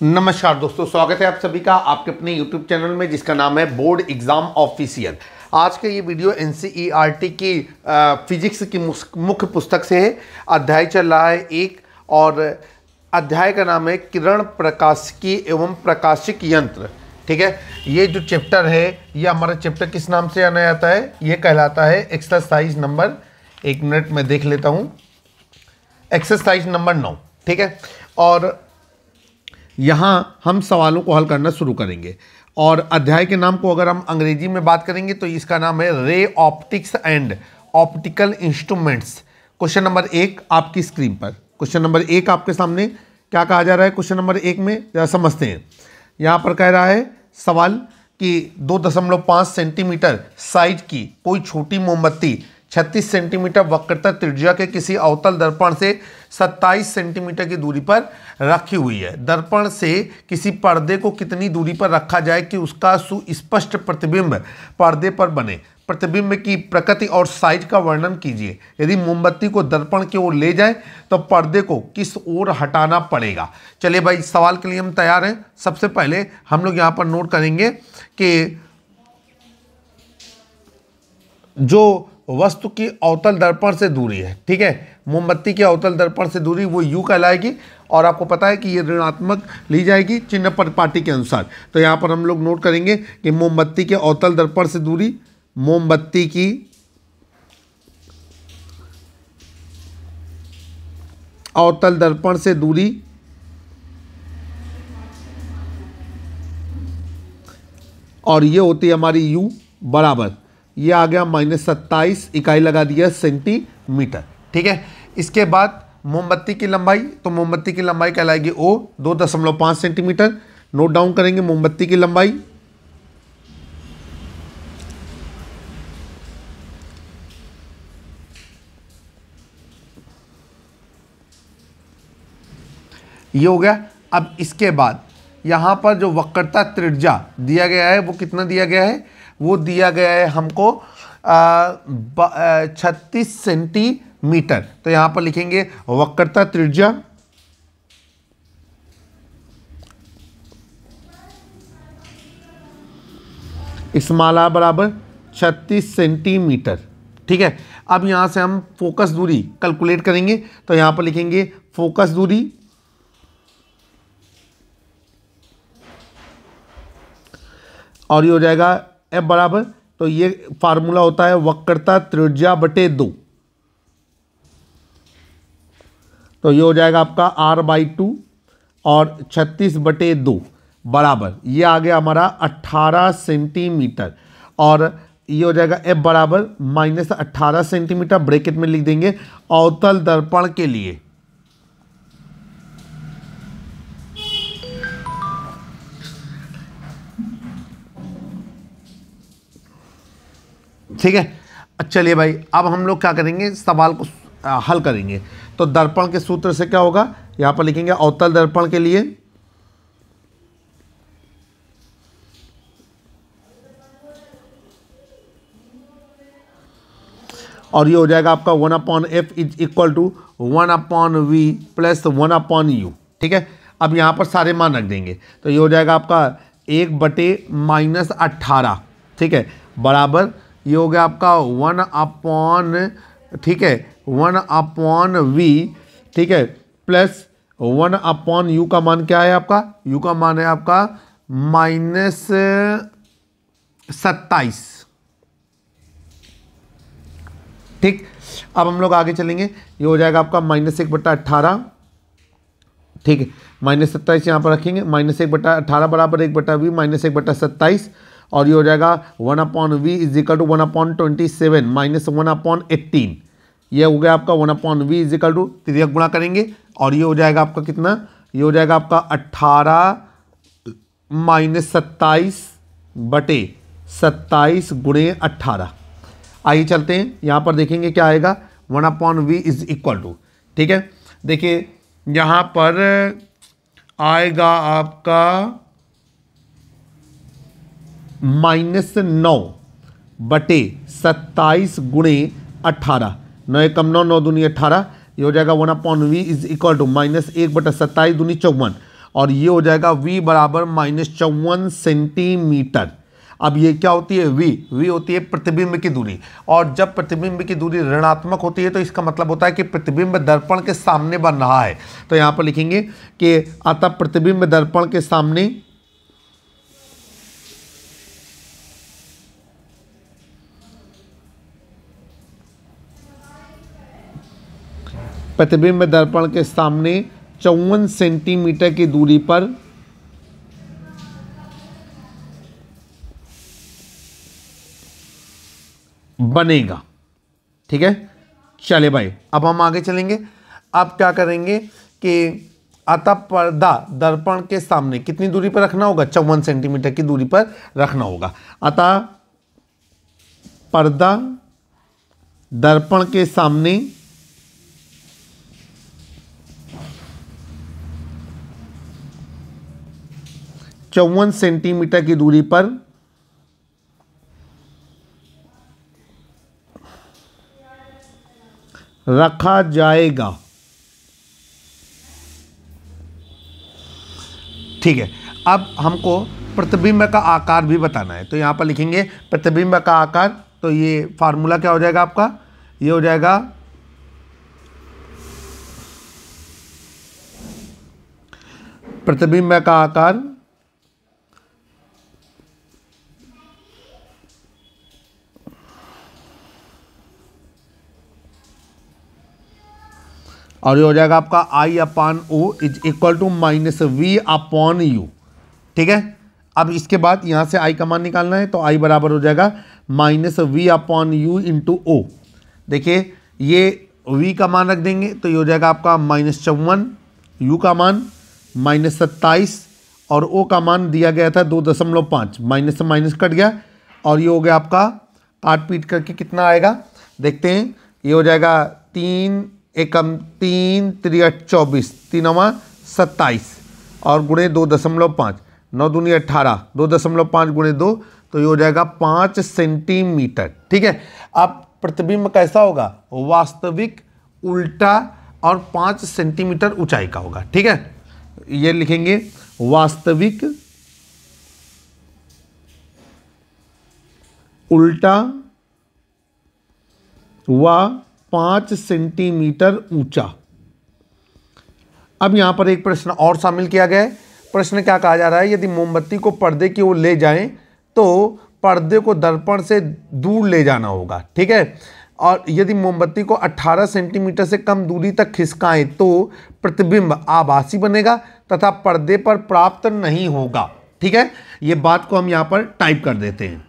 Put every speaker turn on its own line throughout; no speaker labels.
नमस्कार दोस्तों, स्वागत है आप सभी का आपके अपने YouTube चैनल में जिसका नाम है बोर्ड एग्जाम ऑफिशियल। आज का ये वीडियो NCERT की फिजिक्स की मुख्य पुस्तक से है। अध्याय चल रहा है 1 और अध्याय का नाम है किरण प्रकाशिकी एवं प्रकाशिक यंत्र। ठीक है, ये जो चैप्टर है ये हमारा चैप्टर किस नाम से जाना जाता है? ये कहलाता है एक्सरसाइज नंबर, एक मिनट में देख लेता हूँ, एक्सरसाइज नंबर 9। ठीक है, और यहाँ हम सवालों को हल करना शुरू करेंगे। और अध्याय के नाम को अगर हम अंग्रेजी में बात करेंगे तो इसका नाम है ray optics and optical instruments. Question number 1 आपकी स्क्रीन पर, क्वेश्चन नंबर 1 आपके सामने क्या कहा जा रहा है? क्वेश्चन नंबर 1 में जरा समझते हैं। यहाँ पर कह रहा है सवाल कि 2.5 सेंटीमीटर साइज की कोई छोटी मोमबत्ती 36 सेंटीमीटर वक्रता त्रिज्या के किसी अवतल दर्पण से 27 सेंटीमीटर की दूरी पर रखी हुई है। दर्पण से किसी पर्दे को कितनी दूरी पर रखा जाए कि उसका सुस्पष्ट प्रतिबिंब पर्दे पर बने? प्रतिबिंब की प्रकृति और साइज का वर्णन कीजिए। यदि मोमबत्ती को दर्पण की ओर ले जाए तो पर्दे को किस ओर हटाना पड़ेगा? चलिए भाई, सवाल के लिए हम तैयार हैं। सबसे पहले हम लोग यहाँ पर नोट करेंगे कि जो वस्तु की अवतल दर्पण से दूरी है, ठीक है, मोमबत्ती के अवतल दर्पण से दूरी वो U कहलाएगी। और आपको पता है कि ये ऋणात्मक ली जाएगी चिन्ह परिपाटी के अनुसार। तो यहाँ पर हम लोग नोट करेंगे कि मोमबत्ती के अवतल दर्पण से दूरी, मोमबत्ती की अवतल दर्पण से दूरी और ये होती है हमारी U बराबर, ये आ गया -27 इकाई लगा दिया सेंटीमीटर। ठीक है, इसके बाद मोमबत्ती की लंबाई, तो मोमबत्ती की लंबाई कहलाएगी O 2.5 सेंटीमीटर। नोट डाउन करेंगे मोमबत्ती की लंबाई। ये हो गया। अब इसके बाद यहाँ पर जो वक्रता त्रिज्या दिया गया है वो कितना दिया गया है? वो दिया गया है हमको 36 सेंटीमीटर। तो यहाँ पर लिखेंगे वक्रता त्रिज्या स्मॉल बराबर 36 सेंटीमीटर। ठीक है, अब यहाँ से हम फोकस दूरी कैलकुलेट करेंगे। तो यहाँ पर लिखेंगे फोकस दूरी और ये हो जाएगा F बराबर, तो ये फार्मूला होता है वक्रता त्रिज्या बटे 2। तो ये हो जाएगा आपका R/2 और 36 बटे 2 बराबर, ये आ गया हमारा 18 सेंटीमीटर। और ये हो जाएगा F बराबर -18 सेंटीमीटर, ब्रैकेट में लिख देंगे अवतल दर्पण के लिए। ठीक है, चलिए भाई, अब हम लोग क्या करेंगे, सवाल को हल करेंगे। तो दर्पण के सूत्र से क्या होगा, यहाँ पर लिखेंगे अवतल दर्पण के लिए और ये हो जाएगा आपका 1/f is equal to 1/v plus 1/u। ठीक है, अब यहाँ पर सारे मान रख देंगे। तो ये हो जाएगा आपका 1/-18। ठीक है, बराबर ये हो गया आपका 1/, ठीक है, 1/v, ठीक है, प्लस 1/u का मान क्या है आपका? u का मान है आपका -27। ठीक, अब हम लोग आगे चलेंगे। ये हो जाएगा आपका -1/18। ठीक है, -27 यहाँ पर रखेंगे, -1/18 बराबर 1/v -1/27। और ये हो जाएगा 1/v is equal to 1/27 minus 1/18। ये हो गया आपका 1/v इज इक्वल टू, तिर्यक गुणा करेंगे और ये हो जाएगा आपका कितना? ये हो जाएगा आपका 18 -27/27 गुणे 18। आइए चलते हैं, यहाँ पर देखेंगे क्या आएगा, 1/v इज इक्वल टू, ठीक है, देखिए यहाँ पर आएगा आपका -9/27 गुणे 18। 9 एकम 9, 9 दूनी 18। ये हो जाएगा 1/v इज इक्वल टू -1/27 दूनी 54। और ये हो जाएगा v बराबर -54 सेंटीमीटर। अब ये क्या होती है, v होती है प्रतिबिंब की दूरी, और जब प्रतिबिंब की दूरी ऋणात्मक होती है तो इसका मतलब होता है कि प्रतिबिंब दर्पण के सामने बन रहा है। तो यहाँ पर लिखेंगे कि अतः प्रतिबिंब दर्पण के सामने प्रतिबिंब दर्पण के सामने 54 सेंटीमीटर की दूरी पर बनेगा। ठीक है, चले भाई अब हम आगे चलेंगे। अब क्या करेंगे कि अतः पर्दा दर्पण के सामने कितनी दूरी पर रखना होगा, 54 सेंटीमीटर की दूरी पर रखना होगा। अतः पर्दा दर्पण के सामने 54 सेंटीमीटर की दूरी पर रखा जाएगा। ठीक है, अब हमको प्रतिबिंब का आकार भी बताना है, तो यहां पर लिखेंगे प्रतिबिंब का आकार। तो ये फार्मूला क्या हो जाएगा आपका, ये हो जाएगा प्रतिबिंब का आकार और ये हो जाएगा आपका I/O is equal to -V/U। ठीक है, अब इसके बाद यहाँ से I का मान निकालना है, तो I बराबर हो जाएगा -V/U इंटू O। देखिए ये V का मान रख देंगे तो ये हो जाएगा आपका -54, U का मान -27 और O का मान दिया गया था 2.5, माइनस से माइनस कट गया और ये हो गया आपका काट पीट करके कितना आएगा देखते हैं। ये हो जाएगा 3 एकम 3 3 24 3 27 और गुणे 2.5, 9 दूनी 18, 2.5 गुणे 2 तो ये हो जाएगा 5 सेंटीमीटर। ठीक है, अब प्रतिबिंब कैसा होगा, वास्तविक, उल्टा और 5 सेंटीमीटर ऊंचाई का होगा। ठीक है, ये लिखेंगे वास्तविक, उल्टा व 5 सेंटीमीटर ऊंचा। अब यहां पर एक प्रश्न और शामिल किया गया है। प्रश्न क्या कहा जा रहा है, यदि मोमबत्ती को पर्दे की ओर ले जाएं तो पर्दे को दर्पण से दूर ले जाना होगा। ठीक है, और यदि मोमबत्ती को 18 सेंटीमीटर से कम दूरी तक खिसकाएं तो प्रतिबिंब आभासी बनेगा तथा पर्दे पर प्राप्त नहीं होगा। ठीक है, ये बात को हम यहां पर टाइप कर देते हैं।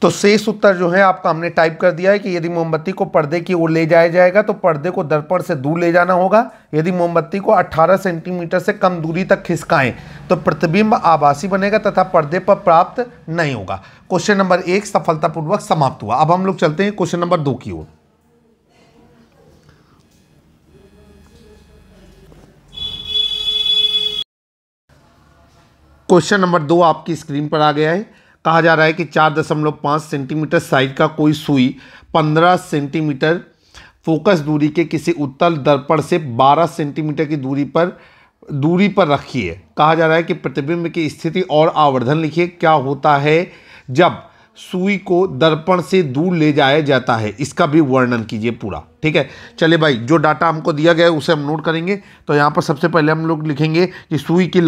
तो शेष उत्तर जो है आपका हमने टाइप कर दिया है कि यदि मोमबत्ती को पर्दे की ओर ले जाया जाएगा तो पर्दे को दर्पण से दूर ले जाना होगा। यदि मोमबत्ती को 18 सेंटीमीटर से कम दूरी तक खिसकाएं तो प्रतिबिंब आभासी बनेगा तथा पर्दे पर प्राप्त नहीं होगा। क्वेश्चन नंबर 1 सफलतापूर्वक समाप्त हुआ। अब हम लोग चलते हैं क्वेश्चन नंबर 2 की ओर। क्वेश्चन नंबर 2 आपकी स्क्रीन पर आ गया है। कहा जा रहा है कि 4.5 सेंटीमीटर साइज का कोई सुई 15 सेंटीमीटर फोकस दूरी के किसी उत्तल दर्पण से 12 सेंटीमीटर की दूरी पर रखी है। कहा जा रहा है कि प्रतिबिंब की स्थिति और आवर्धन लिखिए। क्या होता है जब सुई को दर्पण से दूर ले जाया जाता है, इसका भी वर्णन कीजिए पूरा। ठीक है, चलिए भाई जो डाटा हमको दिया गया है उसे हम नोट करेंगे। तो यहाँ पर सबसे पहले हम लोग लिखेंगे कि सुई की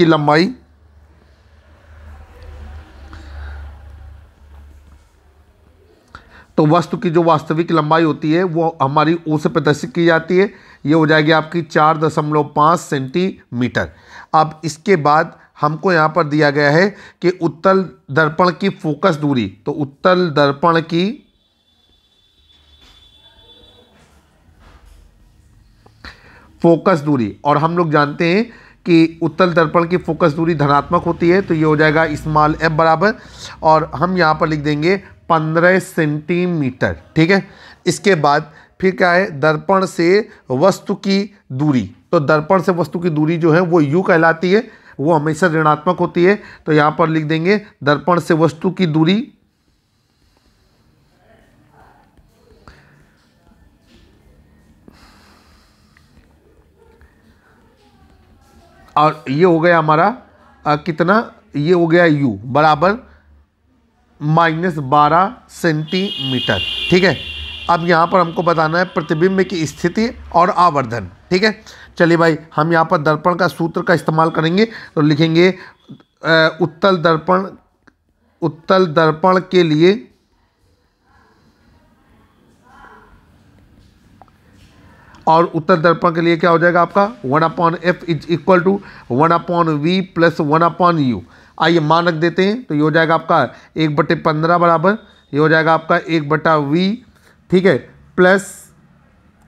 लंबाई तो वस्तु की जो वास्तविक लंबाई होती है वो हमारी ओ से प्रदर्शित की जाती है। ये हो जाएगी आपकी 4.5 सेंटीमीटर। अब इसके बाद हमको यहाँ पर दिया गया है कि उत्तल दर्पण की फोकस दूरी, तो उत्तल दर्पण की फोकस दूरी, और हम लोग जानते हैं कि उत्तल दर्पण की फोकस दूरी धनात्मक होती है, तो ये हो जाएगा स्मॉल f बराबर, और हम यहाँ पर लिख देंगे 15 सेंटीमीटर। ठीक है, इसके बाद फिर क्या है, दर्पण से वस्तु की दूरी, तो दर्पण से वस्तु की दूरी जो है वो u कहलाती है, वो हमेशा ऋणात्मक होती है। तो यहाँ पर लिख देंगे दर्पण से वस्तु की दूरी और ये हो गया हमारा कितना, ये हो गया u बराबर -12 सेंटीमीटर। ठीक है, अब यहाँ पर हमको बताना है प्रतिबिंब की स्थिति और आवर्धन। ठीक है, चलिए भाई हम यहाँ पर दर्पण का सूत्र का इस्तेमाल करेंगे। तो लिखेंगे उत्तल दर्पण के लिए और उत्तल दर्पण के लिए क्या हो जाएगा आपका 1/f is equal to 1/v plus 1/u। आइए मान रख देते हैं, तो ये हो जाएगा आपका 1/15 बराबर, ये हो जाएगा आपका 1/v। ठीक है, प्लस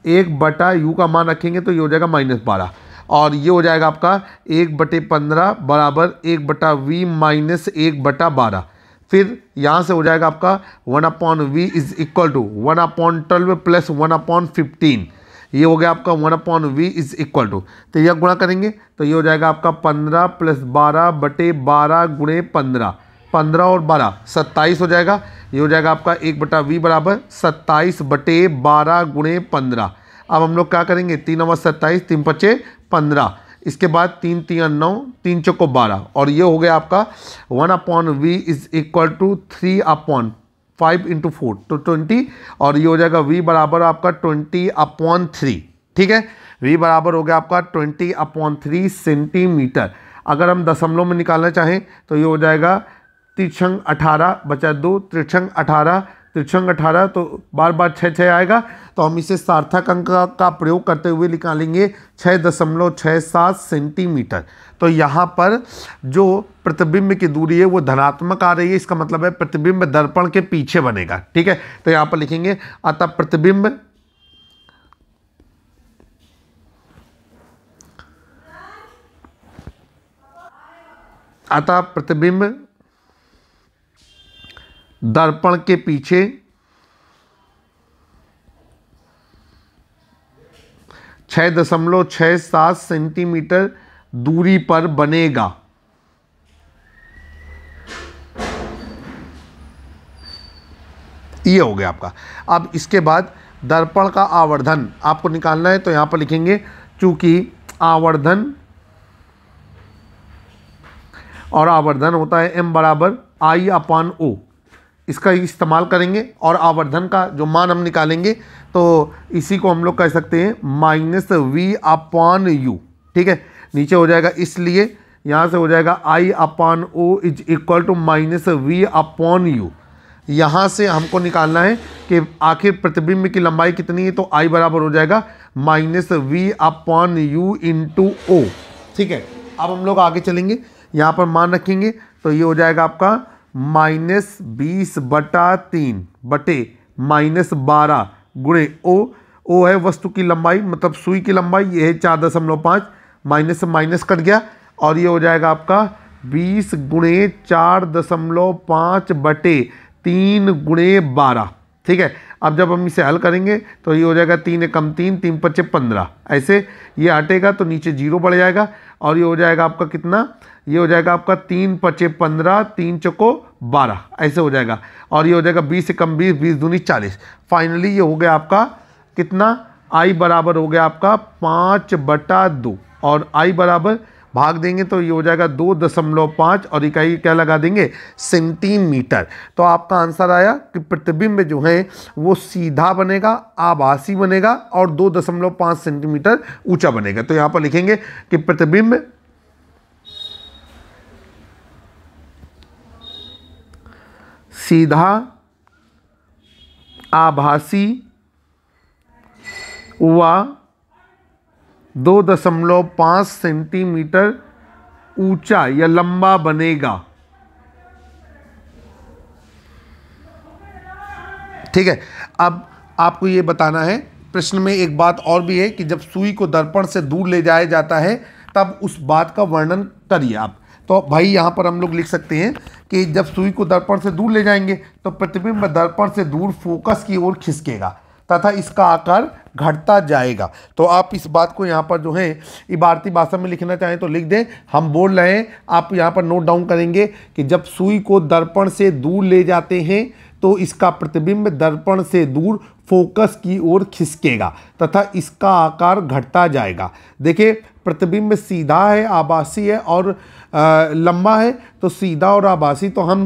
1/u का मान रखेंगे तो ये हो जाएगा -12, और ये हो जाएगा आपका 1/15 बराबर 1/v माइनस 1/12। फिर यहाँ से हो जाएगा आपका 1/v is equal to 1/12 plus 1/15। ये हो गया आपका 1/v इज इक्वल टू, तो यह गुणा करेंगे तो ये हो जाएगा आपका 15 प्लस 12/12 गुणे 15, 15 और 12 27 हो जाएगा। ये हो जाएगा आपका 1/v बराबर 27/12 गुणे 15। अब हम लोग क्या करेंगे, 3 और 27, 3 पचे 15, इसके बाद 3 3 9, 3 चौको 12, और ये हो गया आपका 1/v is equal to 3/5 into 4 तो 20, और ये हो जाएगा v बराबर आपका 20/3। ठीक है, v बराबर हो गया आपका 20/3 सेंटीमीटर। अगर हम दशमलव में निकालना चाहें तो ये हो जाएगा 3 18 बचा 2, 3 18, 3 18, तो बार बार 6 आएगा, तो हम इसे सार्थक अंक का प्रयोग करते हुए निकालेंगे 6.67 सेंटीमीटर। तो यहाँ पर जो प्रतिबिंब की दूरी है वो धनात्मक आ रही है, इसका मतलब है प्रतिबिंब दर्पण के पीछे बनेगा। ठीक है, तो यहाँ पर लिखेंगे अतः प्रतिबिंब दर्पण के पीछे 6.67 सेंटीमीटर दूरी पर बनेगा। ये हो गया आपका। अब इसके बाद दर्पण का आवर्धन आपको निकालना है, तो यहां पर लिखेंगे चूंकि आवर्धन और आवर्धन होता है m बराबर I/O, इसका इस्तेमाल करेंगे और आवर्धन का जो मान हम निकालेंगे तो इसी को हम लोग कह सकते हैं -v/u। ठीक है, नीचे हो जाएगा, इसलिए यहाँ से हो जाएगा I/O is equal to -v/u। यहाँ से हमको निकालना है कि आखिर प्रतिबिंब की लंबाई कितनी है, तो I बराबर हो जाएगा -v/u इंटू O। ठीक है, अब हम लोग आगे चलेंगे, यहाँ पर मान रखेंगे तो ये हो जाएगा आपका -20/3 बटे -12 गुणे O है वस्तु की लंबाई, मतलब सुई की लंबाई, ये है 4.5, माइनस से माइनस कट गया, और ये हो जाएगा आपका 20 गुणे 4.5 बटे 3 गुणे 12। ठीक है, अब जब हम इसे हल करेंगे तो ये हो जाएगा 3 एकम 3, 3 पच्चे 15, ऐसे ये हटेगा तो नीचे 0 बढ़ जाएगा, और ये हो जाएगा आपका कितना, ये हो जाएगा आपका 3 पच्चे 15, 3 चौको 12, ऐसे हो जाएगा, और ये हो जाएगा 20 एकम 20, 20 दूनी 40। फाइनली ये हो गया आपका कितना, I बराबर हो गया आपका 5/2, और I बराबर भाग देंगे तो ये हो जाएगा 2.5, और इकाई क्या लगा देंगे, सेंटीमीटर। तो आपका आंसर आया कि प्रतिबिंब जो है वो सीधा बनेगा, आभासी बनेगा और 2.5 सेंटीमीटर ऊंचा बनेगा। तो यहाँ पर लिखेंगे कि प्रतिबिंब सीधा, आभासी व 2.5 सेंटीमीटर ऊंचा या लंबा बनेगा। ठीक है, अब आपको ये बताना है, प्रश्न में एक बात और भी है कि जब सुई को दर्पण से दूर ले जाया जाता है तब उस बात का वर्णन करिए आप। तो भाई यहाँ पर हम लोग लिख सकते हैं कि जब सुई को दर्पण से दूर ले जाएंगे तो प्रतिबिंब दर्पण से दूर फोकस की ओर खिसकेगा तथा इसका आकार घटता जाएगा। तो आप इस बात को यहाँ पर जो है इबारती भाषा में लिखना चाहें तो लिख दें, हम बोल रहे हैं, आप यहाँ पर नोट डाउन करेंगे कि जब सुई को दर्पण से दूर ले जाते हैं तो इसका प्रतिबिंब दर्पण से दूर फोकस की ओर खिसकेगा तथा इसका आकार घटता जाएगा। देखिए प्रतिबिंब सीधा है, आभासी है और लंबा है, तो सीधा और आभासी तो हम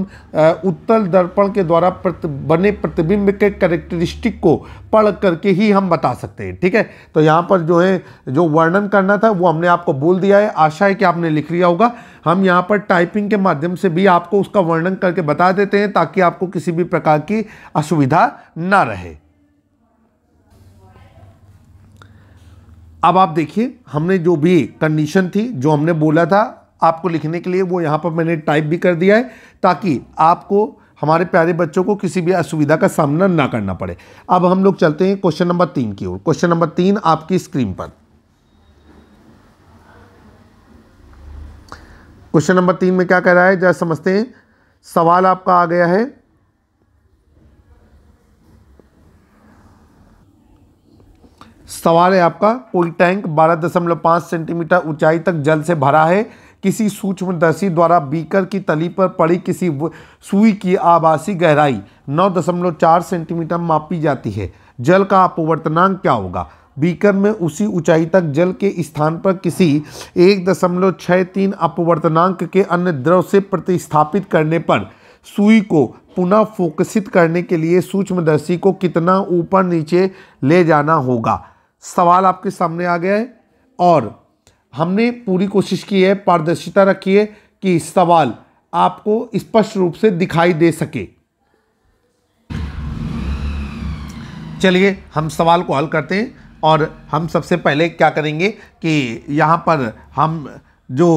उत्तल दर्पण के द्वारा बने प्रतिबिंब के कैरेक्टरिस्टिक को पढ़ करके ही हम बता सकते हैं। ठीक है, तो यहाँ पर जो है जो वर्णन करना था वो हमने आपको बोल दिया है। आशा है कि आपने लिख लिया होगा। हम यहाँ पर टाइपिंग के माध्यम से भी आपको उसका वर्णन करके बता देते हैं ताकि आपको किसी भी प्रकार की असुविधा ना रहे। अब आप देखिए हमने जो भी कंडीशन थी, जो हमने बोला था आपको लिखने के लिए, वो यहाँ पर मैंने टाइप भी कर दिया है ताकि आपको, हमारे प्यारे बच्चों को किसी भी असुविधा का सामना ना करना पड़े। अब हम लोग चलते हैं क्वेश्चन नंबर 3 की ओर। क्वेश्चन नंबर 3 आपकी स्क्रीन पर। क्वेश्चन नंबर 3 में क्या कह रहा है जरा समझते हैं। सवाल आपका आ गया है, सवाल है आपका, कोई टैंक 12.5 सेंटीमीटर ऊंचाई तक जल से भरा है। किसी सूक्ष्मदर्शी द्वारा बीकर की तली पर पड़ी किसी सुई की आभासी गहराई 9.4 सेंटीमीटर मापी जाती है। जल का अपवर्तनांक क्या होगा? बीकर में उसी ऊंचाई तक जल के स्थान पर किसी 1.63 अपवर्तनांक के अन्य द्रव से प्रतिस्थापित करने पर सुई को पुनः फोकसित करने के लिए सूक्ष्मदर्शी को कितना ऊपर नीचे ले जाना होगा? सवाल आपके सामने आ गया है और हमने पूरी कोशिश की है, पारदर्शिता रखी है कि सवाल आपको स्पष्ट रूप से दिखाई दे सके। चलिए हम सवाल को हल करते हैं और हम सबसे पहले क्या करेंगे कि यहाँ पर हम जो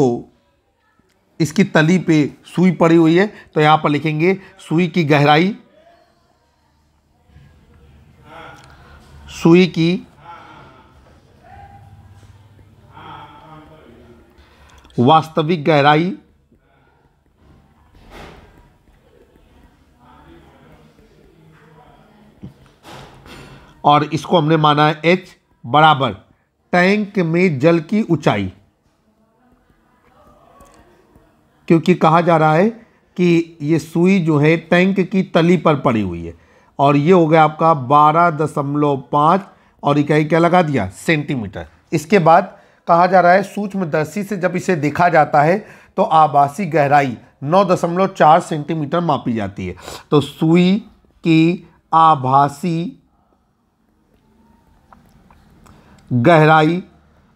इसकी तली पे सुई पड़ी हुई है तो यहाँ पर लिखेंगे सुई की गहराई, सुई की वास्तविक गहराई और इसको हमने माना है h बराबर टैंक में जल की ऊंचाई, क्योंकि कहा जा रहा है कि ये सुई जो है टैंक की तली पर पड़ी हुई है और ये हो गया आपका 12.5 और इकाई क्या लगा दिया? सेंटीमीटर। इसके बाद कहा जा रहा है सूक्ष्मदर्शी से जब इसे देखा जाता है तो आभासी गहराई 9.4 सेंटीमीटर मापी जाती है। तो सुई की आभासी गहराई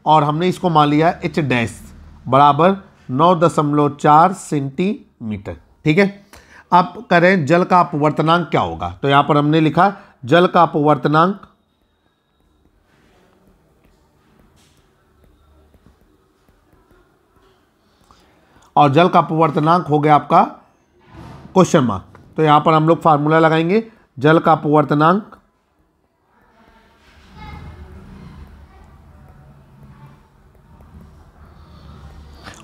और हमने इसको मान लिया h डैश बराबर 9.4 सेंटीमीटर। ठीक है, अब करें जल का अपवर्तनांक क्या होगा? तो यहां पर हमने लिखा जल का अपवर्तनांक और जल का अपवर्तनांक हो गया आपका क्वेश्चन मार्क। तो यहां पर हम लोग फार्मूला लगाएंगे जल का अपवर्तनांक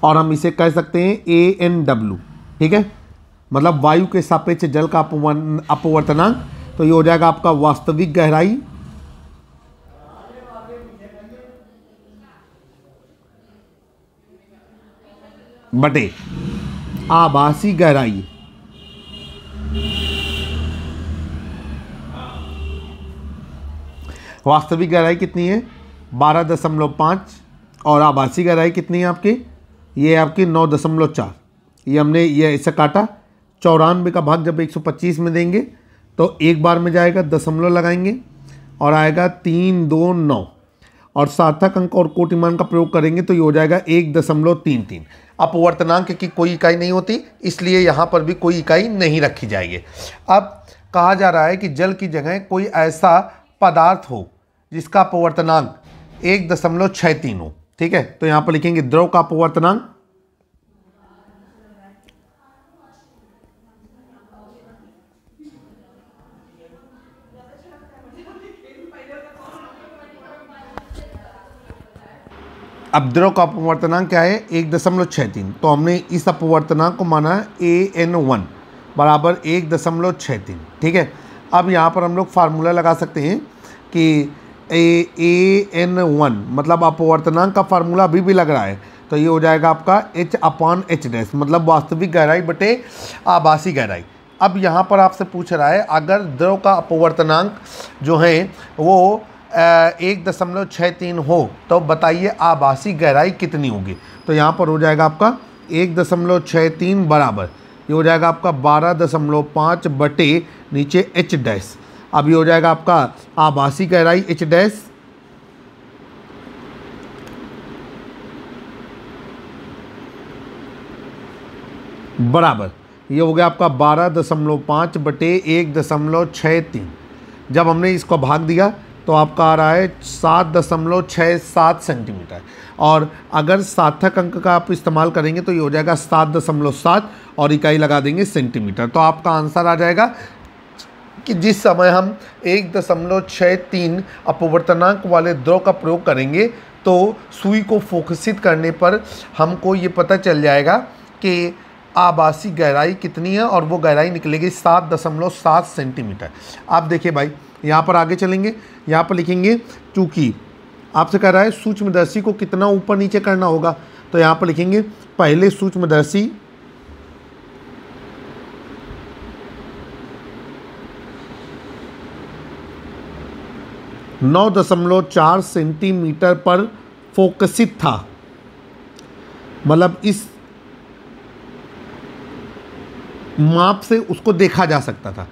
और हम इसे कह सकते हैं ANW। ठीक है, मतलब वायु के सापेक्ष जल का अपवर्तनांक। तो ये हो जाएगा आपका वास्तविक गहराई बटे आभासी गहराई वास्तविक गहराई कितनी है? 12.5 और आभासी गहराई कितनी है आपकी? ये आपकी 9.4। ये हमने ये ऐसे काटा, 94 का भाग जब 125 में देंगे तो एक बार में जाएगा, दशमलव लगाएंगे और आएगा 329 और सार्थक अंक और कोटिमान का प्रयोग करेंगे तो ये हो जाएगा 1.33। अपवर्तनांक की कोई इकाई नहीं होती, इसलिए यहाँ पर भी कोई इकाई नहीं रखी जाएगी। अब कहा जा रहा है कि जल की जगह कोई ऐसा पदार्थ हो जिसका अपवर्तनांक 1.63 हो। ठीक है, तो यहाँ पर लिखेंगे द्रव का अपवर्तनांक अब द्रव का अपवर्तनांक क्या है? 1.63। तो हमने इस अपवर्तनांक को माना AN1 बराबर 1.63। ठीक है, अब यहाँ पर हम लोग फार्मूला लगा सकते हैं कि AN1 मतलब अपवर्तनांक का फार्मूला अभी भी लग रहा है तो ये हो जाएगा आपका H/H डैश मतलब वास्तविक गहराई बटे आभासी गहराई। अब यहाँ पर आपसे पूछ रहा है अगर द्रव का अपवर्तनांक जो है वो 1.63 हो तो बताइए आभासी गहराई कितनी होगी। तो यहाँ पर हो जाएगा आपका 1.63 बराबर, ये हो जाएगा आपका 12.5 बटे नीचे h डैश। अब ये हो जाएगा आपका आभासी गहराई h डैश बराबर, ये हो गया आपका 12.5 बटे 1.63। जब हमने इसको भाग दिया तो आपका आ रहा है 7.67 सेंटीमीटर। और अगर सार्थक अंक का आप इस्तेमाल करेंगे तो ये हो जाएगा 7.7 और इकाई लगा देंगे सेंटीमीटर। तो आपका आंसर आ जाएगा कि जिस समय हम 1.63 अपवर्तनांक वाले द्रव का प्रयोग करेंगे तो सुई को फोकसित करने पर हमको ये पता चल जाएगा कि आभासी गहराई कितनी है और वो गहराई निकलेगी 7.7 सेंटीमीटर। आप देखिए भाई, यहाँ पर आगे चलेंगे, यहाँ पर लिखेंगे चूँकि आपसे कह रहा है सूक्ष्मदर्शी को कितना ऊपर नीचे करना होगा, तो यहाँ पर लिखेंगे पहले सूक्ष्मदर्शी नौ 9.4 सेंटीमीटर पर फोकसित था, मतलब इस माप से उसको देखा जा सकता था।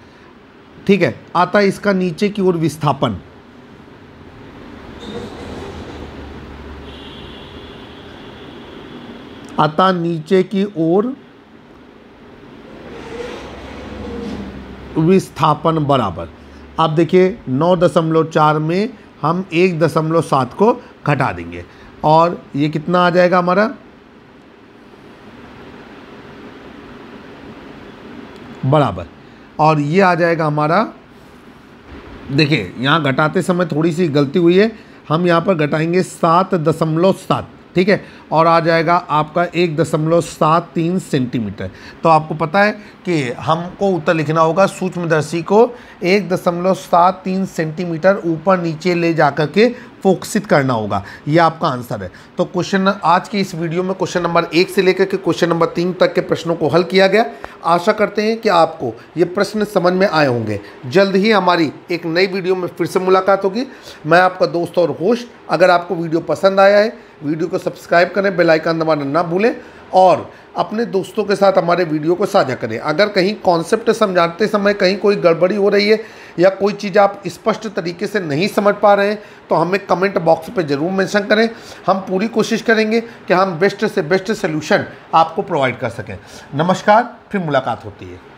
ठीक है, आता है इसका नीचे की ओर विस्थापन, आता नीचे की ओर विस्थापन बराबर। अब देखिए 9.4 में हम 1.7 को घटा देंगे और ये कितना आ जाएगा हमारा बराबर, और ये आ जाएगा हमारा, देखिए यहाँ घटाते समय थोड़ी सी गलती हुई है, हम यहाँ पर घटाएंगे 7.7, ठीक है, और आ जाएगा आपका 1.73 सेंटीमीटर। तो आपको पता है कि हमको उत्तर लिखना होगा सूक्ष्मदर्शी को 1.73 सेंटीमीटर ऊपर नीचे ले जाकर के फोकसित करना होगा, ये आपका आंसर है। तो क्वेश्चन आज की इस वीडियो में क्वेश्चन नंबर 1 से लेकर के क्वेश्चन नंबर 3 तक के प्रश्नों को हल किया गया। आशा करते हैं कि आपको ये प्रश्न समझ में आए होंगे। जल्द ही हमारी एक नई वीडियो में फिर से मुलाकात होगी। मैं आपका दोस्त और होस्ट। अगर आपको वीडियो पसंद आया है, वीडियो को सब्सक्राइब करें, बेल आइकन दबाना ना भूलें और अपने दोस्तों के साथ हमारे वीडियो को साझा करें। अगर कहीं कॉन्सेप्ट समझाते समय कहीं कोई गड़बड़ी हो रही है या कोई चीज़ आप स्पष्ट तरीके से नहीं समझ पा रहे हैं तो हमें कमेंट बॉक्स पे ज़रूर मेंशन करें। हम पूरी कोशिश करेंगे कि हम बेस्ट से बेस्ट सोल्यूशन आपको प्रोवाइड कर सकें। नमस्कार, फिर मुलाकात होती है।